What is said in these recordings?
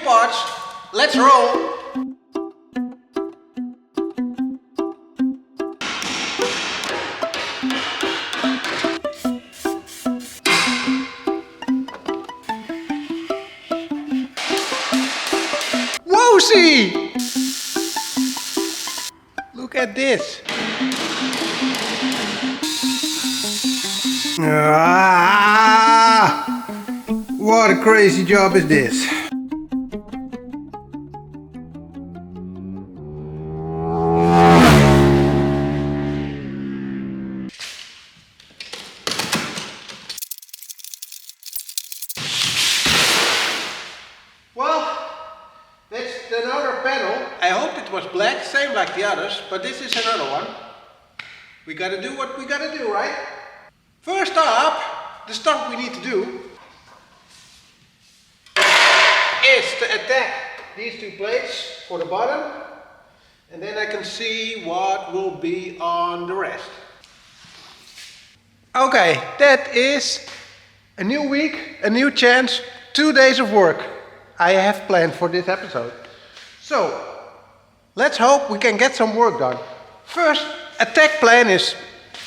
few parts. Let's roll. Whoa-see! Look at this. Ah, what a crazy job is this. Well, that's another panel. I hoped it was black, same like the others, but this is another one. We gotta do what we gotta do, right? First up, the stuff we need to do is to attack these two plates for the bottom, and then I can see what will be on the rest. Okay, that is a new week, a new chance, 2 days of work I have planned for this episode. So, let's hope we can get some work done. First, attack plan is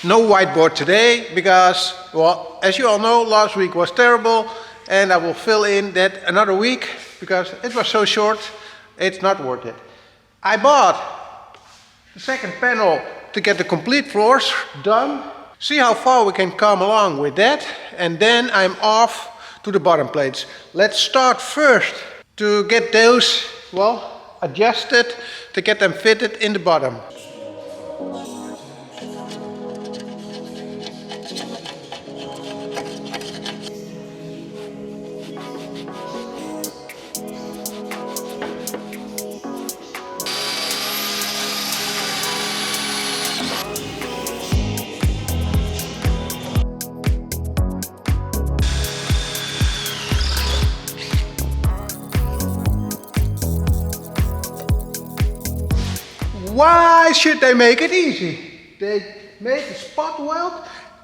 no whiteboard today because, well, as you all know, last week was terrible and I will fill in that another week because it was so short, it's not worth it. I bought the second panel to get the complete floors done, see how far we can come along with that, and then I'm off to the bottom plates. Let's start first to get those, well, adjusted to get them fitted in the bottom. Why should they make it easy? They made the spot weld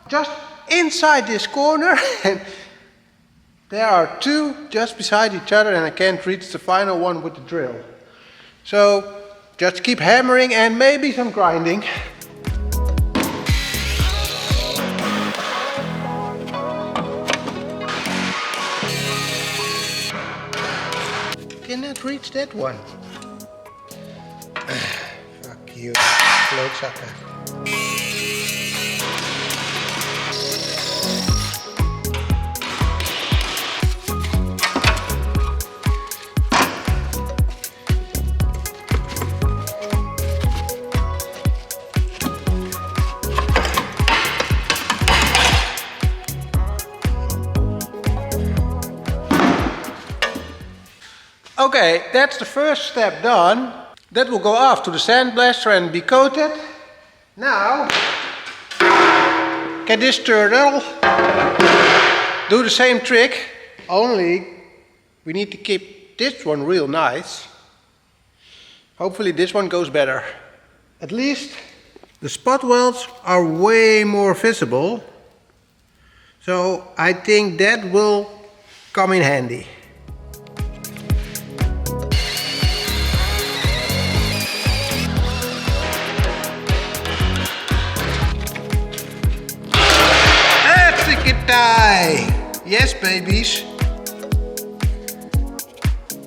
just inside this corner and there are two just beside each other and I can't reach the final one with the drill. So just keep hammering and maybe some grinding. Cannot reach that one. You klootzakken. Okay, that's the first step done. That will go off to the sandblaster and be coated. Now, get this turtle, do the same trick, only we need to keep this one real nice. Hopefully this one goes better. At least the spot welds are way more visible, so I think that will come in handy. Yes, babies.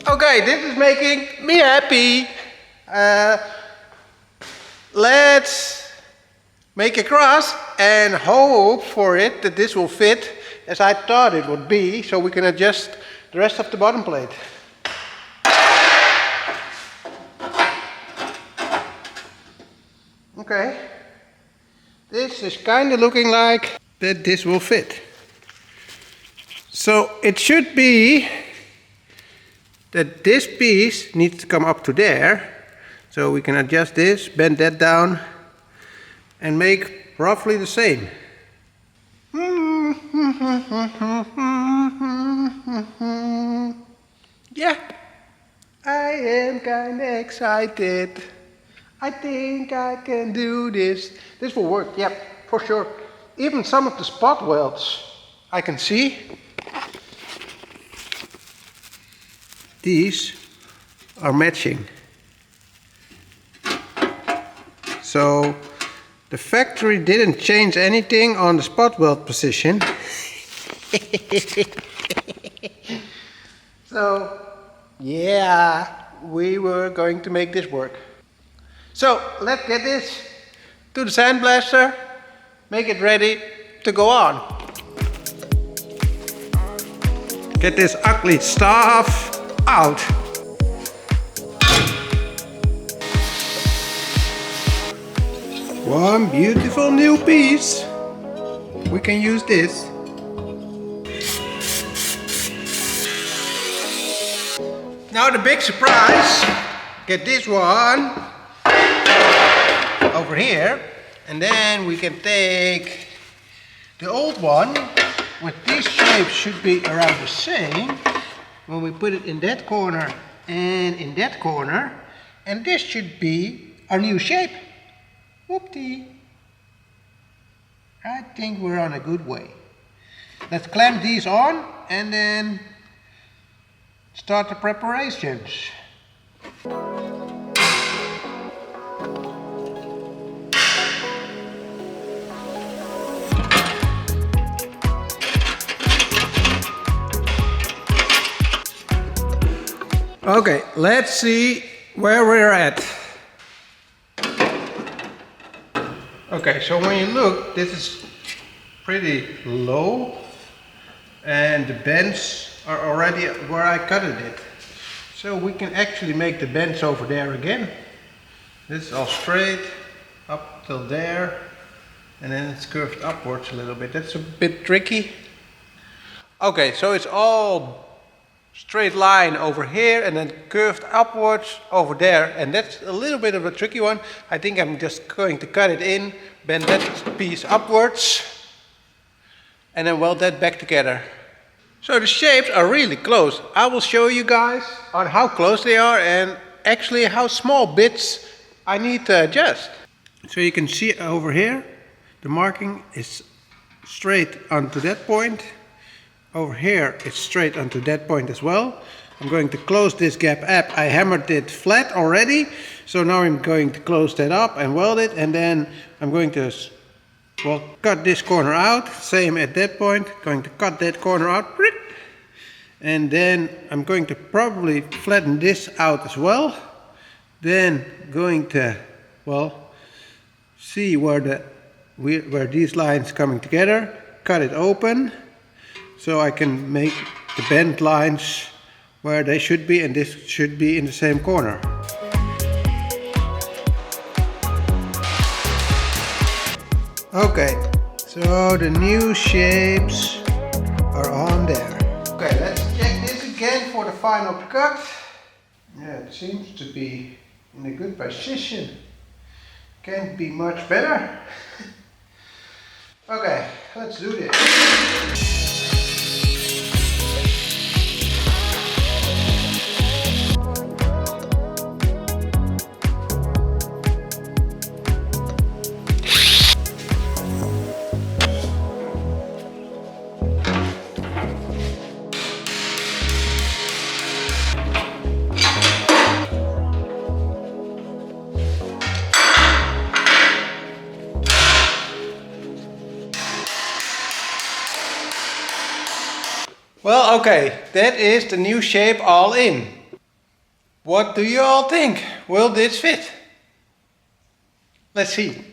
Okay, this is making me happy. Let's make a cross and hope for it that this will fit as I thought it would be, so we can adjust the rest of the bottom plate. Okay, this is kind of looking like that this will fit. So it should be that this piece needs to come up to there. So we can adjust this, bend that down and make roughly the same. Yeah, I am kind of excited. I think I can do this. This will work, yep, for sure. Even some of the spot welds I can see. these are matching. So the factory didn't change anything on the spot weld position. So yeah, we were going to make this work. So let's get this to the sandblaster, make it ready to go on. Get this ugly stuff out. One beautiful new piece. We can use this. Now the big surprise. Get this one over here, and then we can take the old one with these shapes should be around the same when we put it in that corner and in that corner, and this should be our new shape. Whoopty! I think we're on a good way. Let's clamp these on and then start the preparations. Okay, let's see where we're at. Okay, so when you look, this is pretty low and the bends are already where I cut it. So we can actually make the bends over there again. This is all straight up till there, and then it's curved upwards a little bit. That's a bit tricky. Okay, so it's all straight line over here and then curved upwards over there, and that's a little bit of a tricky one. I think I'm just going to cut it in, bend that piece upwards, and then weld that back together. So the shapes are really close. I will show you guys on how close they are and actually how small bits I need to adjust. So you can see over here the marking is straight onto that point. Over here it's straight onto that point as well. I'm going to close this gap up. I hammered it flat already, so now I'm going to close that up and weld it, and then I'm going to cut this corner out, same at that point. Going to cut that corner out, and then I'm going to probably flatten this out as well. Then going to see where these lines coming together, cut it open, so I can make the bend lines where they should be, and this should be in the same corner. Okay, so the new shapes are on there. Okay, let's check this again for the final cut. Yeah, it seems to be in a good position. Can't be much better. Okay, let's do this. Well, okay, that is the new shape all in. What do you all think? Will this fit? Let's see.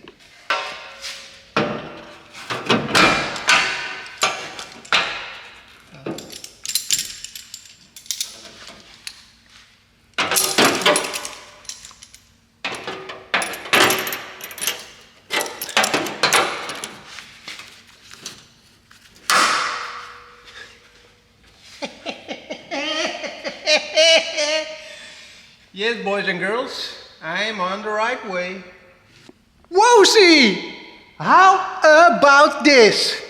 Yes, boys and girls, I am on the right way. Whoa-see! How about this?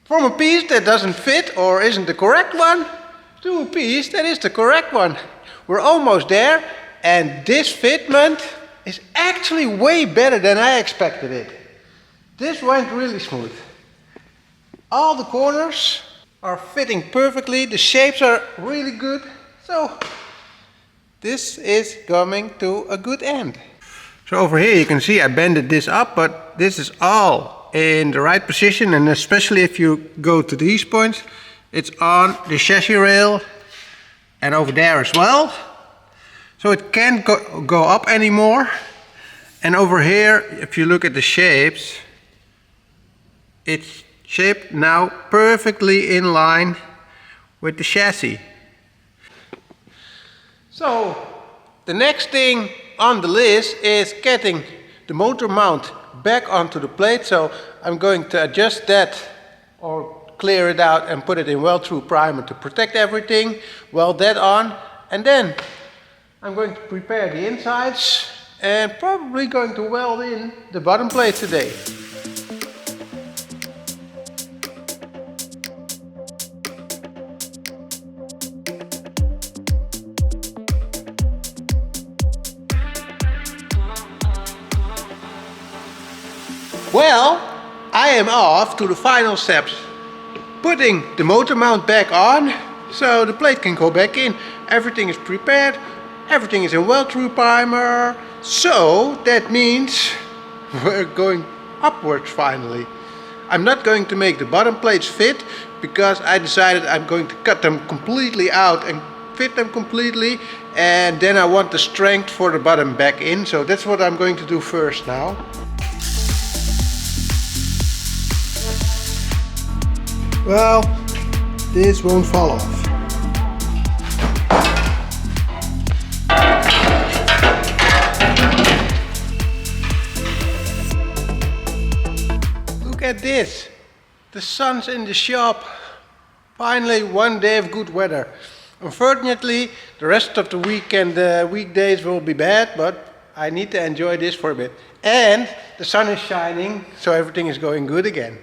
From a piece that doesn't fit or isn't the correct one, to a piece that is the correct one. We're almost there, and this fitment is actually way better than I expected it. This went really smooth. All the corners are fitting perfectly, the shapes are really good, so this is coming to a good end. So over here you can see I bended this up, but this is all in the right position, and especially if you go to these points, it's on the chassis rail and over there as well. So it can't go up anymore. And over here, if you look at the shapes, it's shaped now perfectly in line with the chassis. So the next thing on the list is getting the motor mount back onto the plate. So I'm going to adjust that or clear it out and put it in weld-through primer to protect everything, weld that on, and then I'm going to prepare the insides and probably going to weld in the bottom plate today. Well, I am off to the final steps. Putting the motor mount back on so the plate can go back in. Everything is prepared, everything is in weld-through primer, so that means we're going upwards finally. I'm not going to make the bottom plates fit because I decided I'm going to cut them completely out and fit them completely, and then I want the strength for the bottom back in, so that's what I'm going to do first now. Well, this won't fall off. Look at this. The sun's in the shop. Finally, one day of good weather. Unfortunately, the rest of the week and the weekdays will be bad, but I need to enjoy this for a bit. And the sun is shining, so everything is going good again.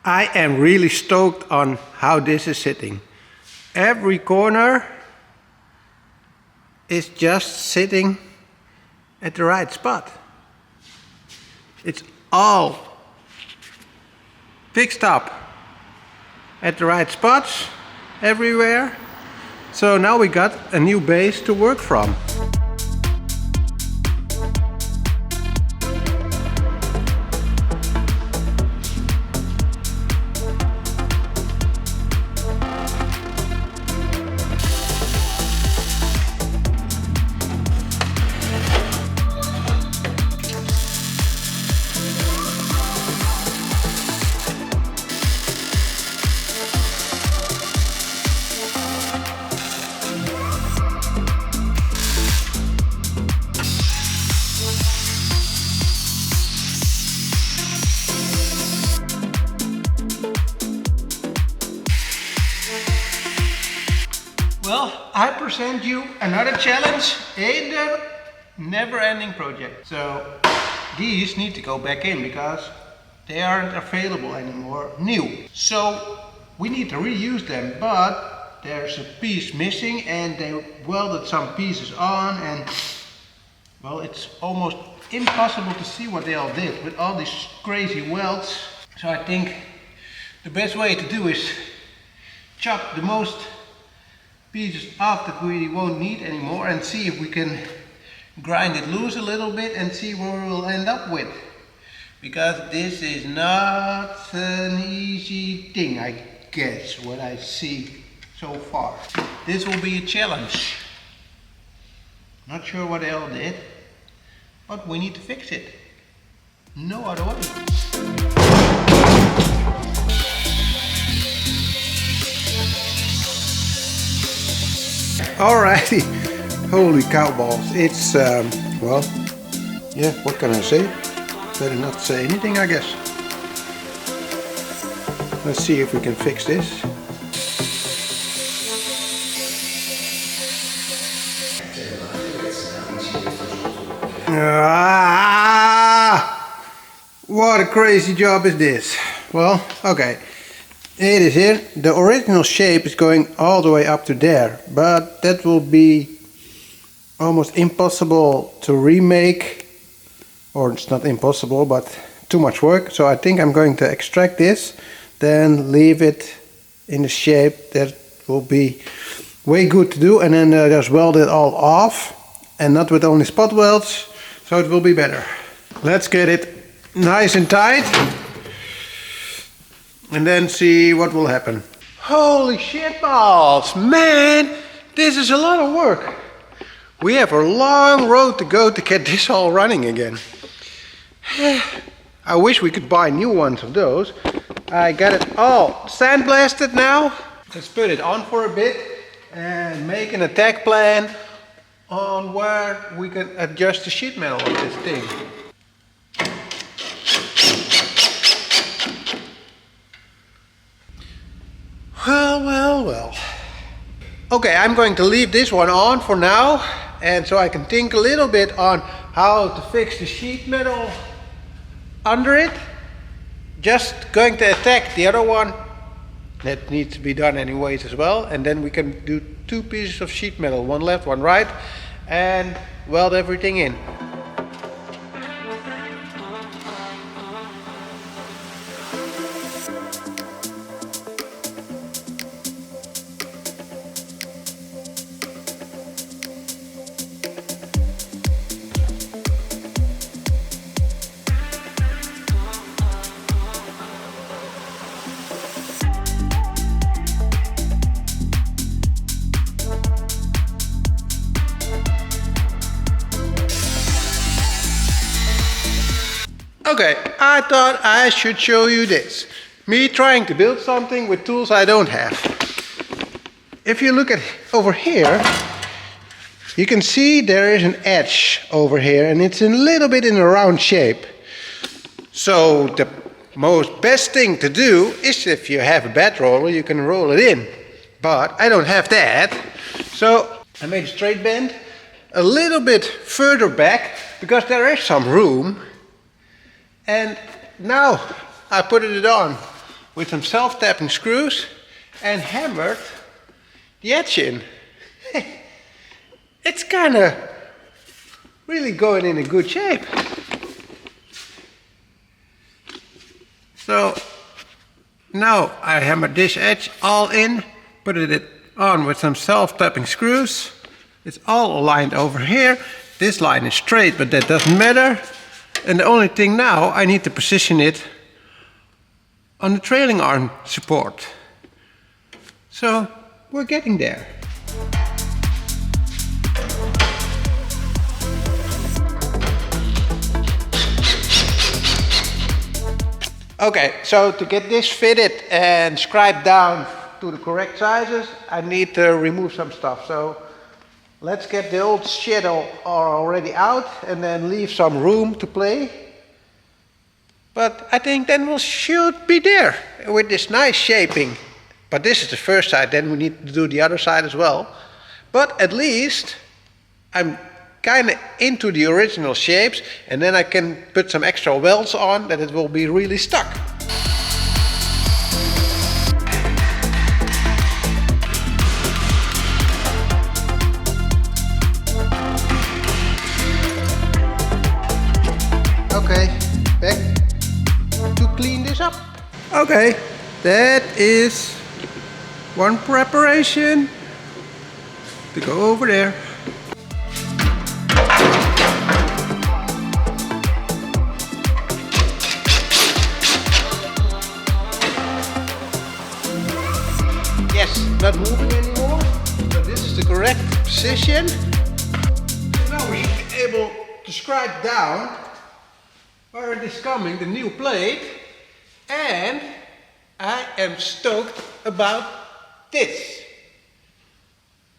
I am really stoked on how this is sitting. Every corner is just sitting at the right spot. It's all fixed up at the right spots everywhere. So now we got a new base to work from. Well, I present you another challenge in the never-ending project. So these need to go back in because they aren't available anymore new. So we need to reuse them, but there's a piece missing and they welded some pieces on, and well, it's almost impossible to see what they all did with all these crazy welds. So I think the best way to do is chop the most pieces off that we won't need anymore and see if we can grind it loose a little bit and see where we'll end up with. Because this is not an easy thing, I guess, what I see so far. This will be a challenge. Not sure what they all did, but we need to fix it. No other way. Alrighty, holy cow balls. It's, well, yeah, what can I say? Better not say anything, I guess. Let's see if we can fix this. What a crazy job is this? Well, okay. It is here. The original shape is going all the way up to there, but that will be almost impossible to remake, or it's not impossible, but too much work. So I think I'm going to extract this, then leave it in the shape that will be way good to do, and then just weld it all off, and not with only spot welds, so it will be better. Let's get it nice and tight and then see what will happen. Holy shit balls, man, this is a lot of work. We have a long road to go to get this all running again. I wish we could buy new ones of those. I got it all sandblasted now. Let's put it on for a bit and make an attack plan on where we can adjust the sheet metal of this thing. Well. Okay, I'm going to leave this one on for now, and so I can think a little bit on how to fix the sheet metal under it. Just going to attack the other one. That needs to be done anyways as well, and then we can do 2 pieces of sheet metal, one left, one right, and weld everything in. Okay, I thought I should show you this. Me trying to build something with tools I don't have. If you look at over here, you can see there is an edge over here, and it's a little bit in a round shape. So the most best thing to do is, if you have a bed roller, you can roll it in. But I don't have that. So I made a straight bend a little bit further back because there is some room. And now I put it on with some self-tapping screws and hammered the edge in. It's kind of really going in a good shape. So now I hammered this edge all in, put it on with some self-tapping screws. It's all aligned over here. This line is straight, but that doesn't matter. And the only thing now, I need to position it on the trailing arm support. So we're getting there. Okay, so to get this fitted and scribed down to the correct sizes, I need to remove some stuff. So let's get the old shit already out and then leave some room to play. But I think then we should be there with this nice shaping. But this is the first side, then we need to do the other side as well. But at least I'm kind of into the original shapes, and then I can put some extra welds on that it will be really stuck. Okay, back to clean this up. Okay, that is one preparation to go over there. Yes, not moving anymore, but this is the correct position. Now we should be able to scribe down where it is coming, the new plate, and I am stoked about this.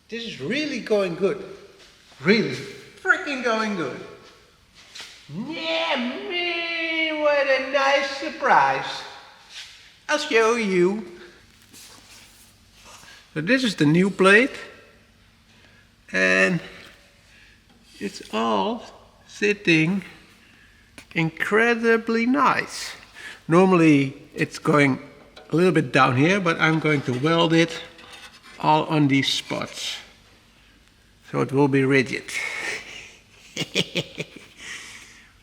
This is really going good. Really freaking going good. Yeah, man, what a nice surprise. I'll show you. So this is the new plate, and it's all sitting incredibly nice. Normally it's going a little bit down here, but I'm going to weld it all on these spots, so it will be rigid.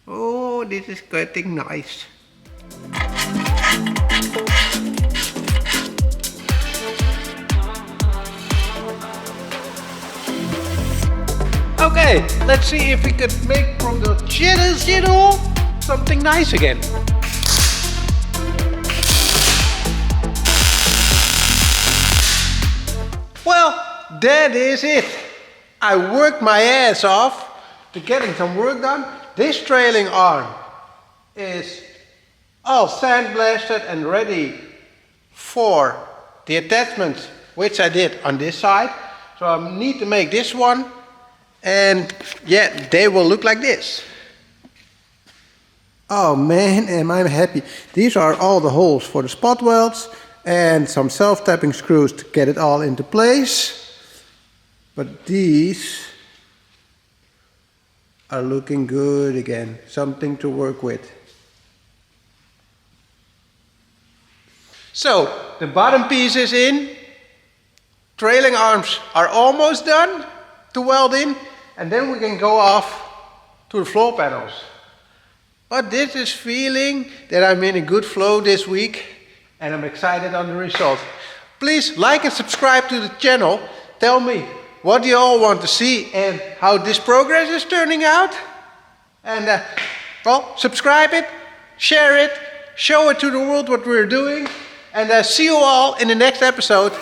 Oh, this is getting nice. Okay, let's see if we could make from the shittle something nice again. Well, that is it. I worked my ass off to getting some work done. This trailing arm is all sandblasted and ready for the attachments which I did on this side. So I need to make this one, and yeah, they will look like this. Oh man, am I happy. These are all the holes for the spot welds and some self-tapping screws to get it all into place. But these are looking good again, something to work with. So the bottom piece is in, trailing arms are almost done to weld in, and then we can go off to the floor panels. But this is feeling that I'm in a good flow this week, and I'm excited on the result. Please like and subscribe to the channel. Tell me what you all want to see and how this progress is turning out. And well, subscribe it, share it, show it to the world what we're doing. And see you all in the next episode.